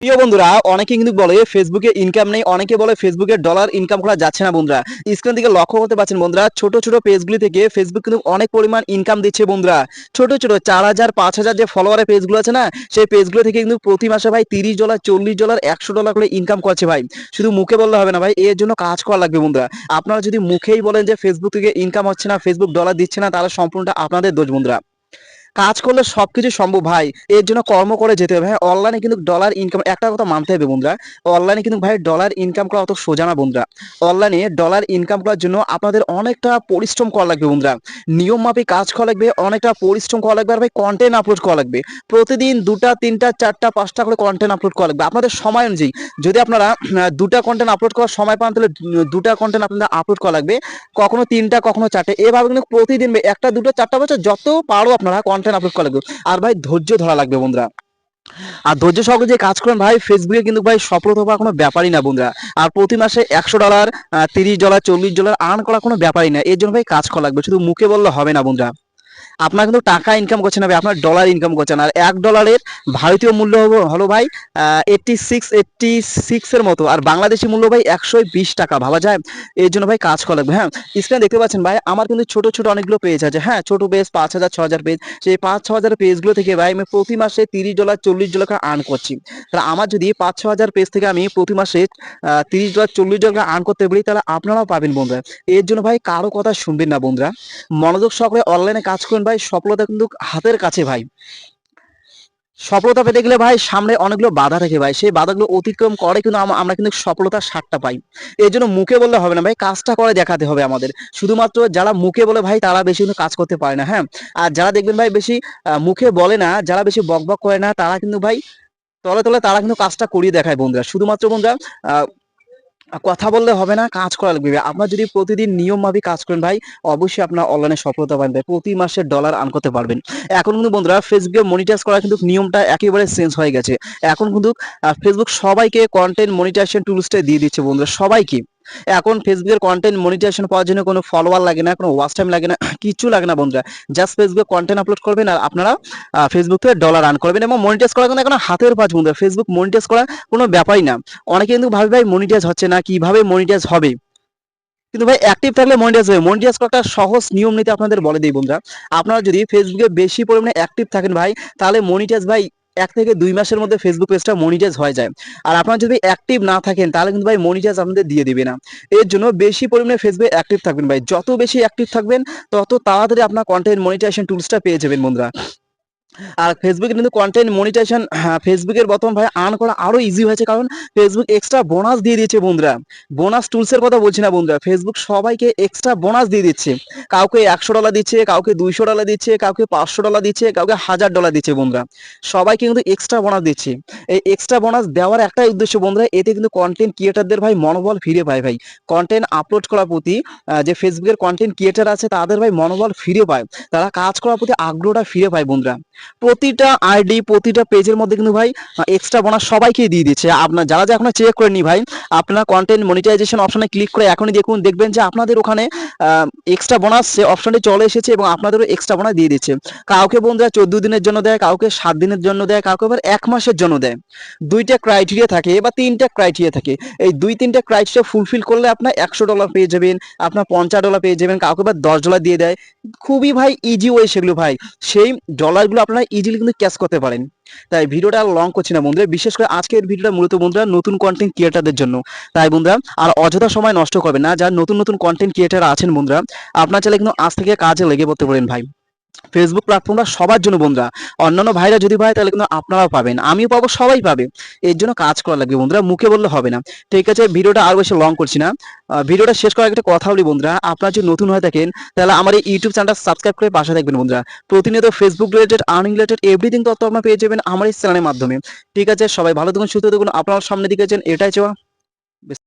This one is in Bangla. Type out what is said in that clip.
প্রিয় বন্ধুরা, অনেকে কিন্তু বলে ফেসবুকে ইনকাম নেই, অনেকে বলে ফেসবুকে ডলার ইনকাম করা যাচ্ছে না। বন্ধুরা, স্ক্রিন থেকে লক্ষ্য করতে পারছেন বন্ধুরা, ছোট ছোট পেজগুলি থেকে ফেসবুক কিন্তু অনেক পরিমাণ ইনকাম দিচ্ছে বন্ধুরা। ছোট ছোট 4,000 5,000 যে ফলোয়ারের পেজগুলো আছে না, সেই পেজগুলো থেকে কিন্তু প্রতি মাসে ভাই $30 $40 $100 করে ইনকাম করছে ভাই। শুধু মুখে বললে হবে না ভাই, এর জন্য কাজ করা লাগবে বন্ধুরা। আপনারা যদি মুখেই বলেন যে ফেসবুক থেকে ইনকাম হচ্ছে না, ফেসবুক ডলার দিচ্ছে না, তাহলে সম্পূর্ণটা আপনাদের দোষ বন্ধুরা। কাজ করলে সবকিছু সম্ভব ভাই, এর জন্য কর্ম করে যেতে হবে। হ্যাঁ, অনলাইনে কিন্তু ডলার ইনকাম, একটা কথা মানতে হবে বন্ধুরা, অনলাইনে কিন্তু ভাই ডলার ইনকাম করা অত সোজা না বন্ধুরা। অনলাইনে ডলার ইনকাম করার জন্য আপনাদের অনেকটা পরিশ্রম করা লাগবে বন্ধুরা, নিয়ম মাফিক কাজ করা লাগবে, অনেকটা পরিশ্রম করা লাগবে, আর ভাই কন্টেন্ট আপলোড করা লাগবে। প্রতিদিন 2টা 3টা 4টা 5টা করে কন্টেন্ট আপলোড করা লাগবে আপনাদের সময় অনুযায়ী। যদি আপনারা 2টা কন্টেন্ট আপলোড করার সময় পান, তাহলে 2টা কন্টেন্ট আপনাদের আপলোড করা লাগবে, কখনো 3টা কখনো 4টে, এভাবে কিন্তু প্রতিদিন 1টা 2টা 4টা বছর যত পারো আপনারা কন্টেন্ট আপলোড করা লাগবে। আর ভাই ধৈর্য ধরা লাগবে বন্ধুরা, আর ধৈর্য সহকারে যে কাজ করেন ভাই, ফেসবুকে কিন্তু ভাই সফলতা পাওয়া কোনো ব্যাপারই না বন্ধুরা। আর প্রতি মাসে $100 $30 $40 আর্ন করা কোনো ব্যাপারই না। এর জন্য ভাই কাজ করা লাগবে, শুধু মুখে বললে হবে না বন্ধুরা। আপনার কিন্তু টাকা ইনকাম করছেন না ভাই, আপনার ডলার ইনকাম করছেন। আর $1 ভারতীয় মূল্য হলো ভাই 86 এর মতো, আর বাংলাদেশি মূল্য ভাই 120 টাকা, ভাবা যায়? এর জন্য ভাই কাজ করা লাগবে। হ্যাঁ, স্ক্রিনে দেখতে পাচ্ছেন ভাই, আমার কিন্তু ছোট ছোট অনেকগুলো পেজ আছে। হ্যাঁ, ছোট পেজ 5,000 6,000 পেজ, সেই 5-6 হাজার পেজগুলো থেকে ভাই আমি প্রতি মাসে $30 $40 করে আর্ন করছি। তাহলে আমার যদি 5-6 হাজার পেজ থেকে আমি প্রতি মাসে $30 $40 করে আর্ন করতে পারি, তাহলে আপনারাও পাবেন বন্ধুরা। এর জন্য ভাই কারো কথা শুনবেন না বন্ধুরা, মনোযোগ সহকারে অনলাইনে কাজ করেন ভাই, সফলতা কিন্তু হাতের কাছে ভাই। সফলতা পেতে গেলে ভাই সামনে অনেকগুলো বাধা থাকে ভাই, সেই বাধাগুলো অতিক্রম করে কিন্তু আমরা কিন্তু সফলতার স্বাদটা পাই। এই জন্য মুখে বললে হবে না ভাই, কাজটা করে দেখাতে হবে আমাদের। শুধুমাত্র যারা মুখে বলে ভাই, তারা বেশি কিন্তু কাজ করতে পারে না। হ্যাঁ, আর যারা দেখবেন ভাই বেশি মুখে বলে না, যারা বেশি বকবক করে না, তারা কিন্তু ভাই তলে তলে তারা কিন্তু কাজটা করিয়ে দেখায় বন্ধুরা। শুধুমাত্র বন্ধুরা কথা বললে হবে না, কাজ করা লাগবে। আপনার যদি প্রতিদিন নিয়ম মাফিক কাজ করেন ভাই, অবশ্যই আপনার অনলাইনে সফলতা পাবেন ভাই, প্রতি মাসে ডলার আর্ন করতে পারবেন। এখন কিন্তু বন্ধুরা ফেসবুকে মনিটাইজ করা কিন্তু নিয়মটা একেবারে চেঞ্জ হয়ে গেছে। এখন কিন্তু ফেসবুক সবাইকে কন্টেন্ট মনিটাইজেশন টুলসটা দিয়ে দিচ্ছে বন্ধুরা, সবাইকে। এখন ফেসবুকের কন্টেন্ট মনিটাইজেশন পাওয়ার জন্য কোনো ফলোয়ার লাগে না, কোনো ওয়াচ টাইম লাগে না, কিছু লাগে না বন্ধুরা। জাস্ট ফেসবুকে কন্টেন্ট আপলোড করবেন, আর আপনারা ফেসবুক থেকে ডলার আর্ন করবেন, এবং মনিটাইজ করা কিন্তু এখন হাতের কাজ বন্ধুরা। ফেসবুক মনিটাইজ করা কোনো ব্যাপারই না। অনেকে কিন্তু ভাবে ভাই মনিটাইজ হচ্ছে না, কিভাবে মনিটাইজ হবে? কিন্তু ভাই অ্যাক্টিভ থাকলে মনিটাইজ হবে। মনিটাইজ করা একটা সহজ নিয়ম নীতি আপনাদের বলে দিই বন্ধুরা। আপনারা যদি ফেসবুকে বেশি পরিমাণে অ্যাক্টিভ থাকেন ভাই, তাহলে মনিটাইজ ভাই 1 থেকে 2 মাসের মধ্যে ফেসবুক পেজটা মনিটাইজ হয়ে যায়। আর আপনারা যদি অ্যাক্টিভ না থাকেন, তাহলে কিন্তু ভাই মনিটাইজ আপনাদের দিয়ে দিবে না। এর জন্য বেশি পরিমাণে ফেসবুকে অ্যাক্টিভ থাকবেন ভাই, যত বেশি অ্যাক্টিভ থাকবেন তত তাড়াতাড়ি আপনার কন্টেন্ট মনিটাইজেশন টুলসটা পেয়ে যাবেন বন্ধুরা। আর ফেসবুকে কিন্তু কন্টেন্ট মনিটাইজেশন, ফেসবুকের বর্তমান ভাই আর্ন করা আরো ইজি হয়েছে, কারণ ফেসবুক এক্সট্রা বোনাস দিয়ে দিয়েছে বন্ধুরা। বোনাস টুলসের কথা বলছি না বন্ধুরা, ফেসবুক সবাইকে এক্সট্রা বোনাস দিয়ে দিচ্ছে। কাউকে $100 দিচ্ছে, কাউকে $200 দিচ্ছে, কাউকে $500 দিচ্ছে, কাউকে $1000 দিচ্ছে বন্ধুরা। সবাইকে কিন্তু এক্সট্রা বোনাস দিচ্ছে। এই এক্সট্রা বোনাস দেওয়ার একটাই উদ্দেশ্য বন্ধুরা, এতে কিন্তু কন্টেন্ট ক্রিয়েটারদের ভাই মনোবল ফিরে পায় ভাই। কন্টেন্ট আপলোড করার প্রতি যে ফেসবুকের কন্টেন্ট ক্রিয়েটার আছে, তাদের ভাই মনোবল ফিরে পায়, তারা কাজ করার প্রতি আগ্রহটা ফিরে পায় বন্ধুরা। প্রতিটা আইডি প্রতিটা পেজের মধ্যে কিন্তু ভাই এক্সট্রা বোনাস সবাইকে দিয়ে দিচ্ছে। আপনার যারা যে এখনো চেক করেননি ভাই, আপনার কন্টেন্ট মনিটাইজেশন অপশনে ক্লিক করে এখনই দেখুন, দেখবেন যে আপনাদের ওখানে এক্সট্রা বোনাস সে অপশনটি চলে এসেছে, এবং আপনাদেরও এক্সট্রা বোনাস দিয়ে দিচ্ছে। কাউকে বন্ধুরা 14 দিনের জন্য দেয়, কাউকে 7 দিনের জন্য দেয়, কাউকে আবার 1 মাসের জন্য দেয়। 2টা ক্রাইটেরিয়া থাকে বা 3টা ক্রাইটেরিয়া থাকে। এই 2-3টা ক্রাইটেরিয়া ফুলফিল করলে আপনার $100 পেয়ে যাবেন, আপনার $50 পেয়ে যাবেন, কাউকে আবার $10 দিয়ে দেয়। খুবই ভাই ইজি ওয়ে সেগুলো ভাই, সেই ডলারগুলো আপনারা ইজিলি কিন্তু ক্যাশ করতে পারেন। তাই ভিডিওটা আর লং করছি না বন্ধুরা, বিশেষ করে আজকের ভিডিওটা মূলত বন্ধুরা নতুন কন্টেন্ট ক্রিয়েটারদের জন্য। তাই বন্ধুরা আর অযথা সময় নষ্ট করবেন না, যারা নতুন নতুন কন্টেন্ট ক্রিয়েটার আছেন বন্ধুরা, আপনার চাইলে কিন্তু আজ থেকে কাজে লেগে পড়তে পারেন ভাই। ফেসবুক প্ল্যাটফর্মটা সবার জন্য বন্ধুরা, অন্যান্য ভাইরা যদি পায় তাহলে কিন্তু আপনারাও পাবেন, আমিও পাবো, সবাই পাবে। এর জন্য কাজ করা লাগবে বন্ধুরা, মুখে বললে হবে না। ঠিক আছে, ভিডিওটা আর বেশি লং করছি না। ভিডিওটা শেষ করার একটা কথা বলি বন্ধুরা, আপনারা যদি নতুন হয়ে থাকেন, তাহলে আমার এই ইউটিউব চ্যানেলটা সাবস্ক্রাইব করে পাশে থাকবেন বন্ধুরা। প্রতিনিয়ত Facebook related, earning related everything তথ্য আপনারা পেয়ে যাবেন আমার এই চ্যানেলের মাধ্যমে। ঠিক আছে, সবাই ভালো থাকুন, সুস্থ থাকুন, আপনার সামনের দিকে যান, এটাই চাওয়া।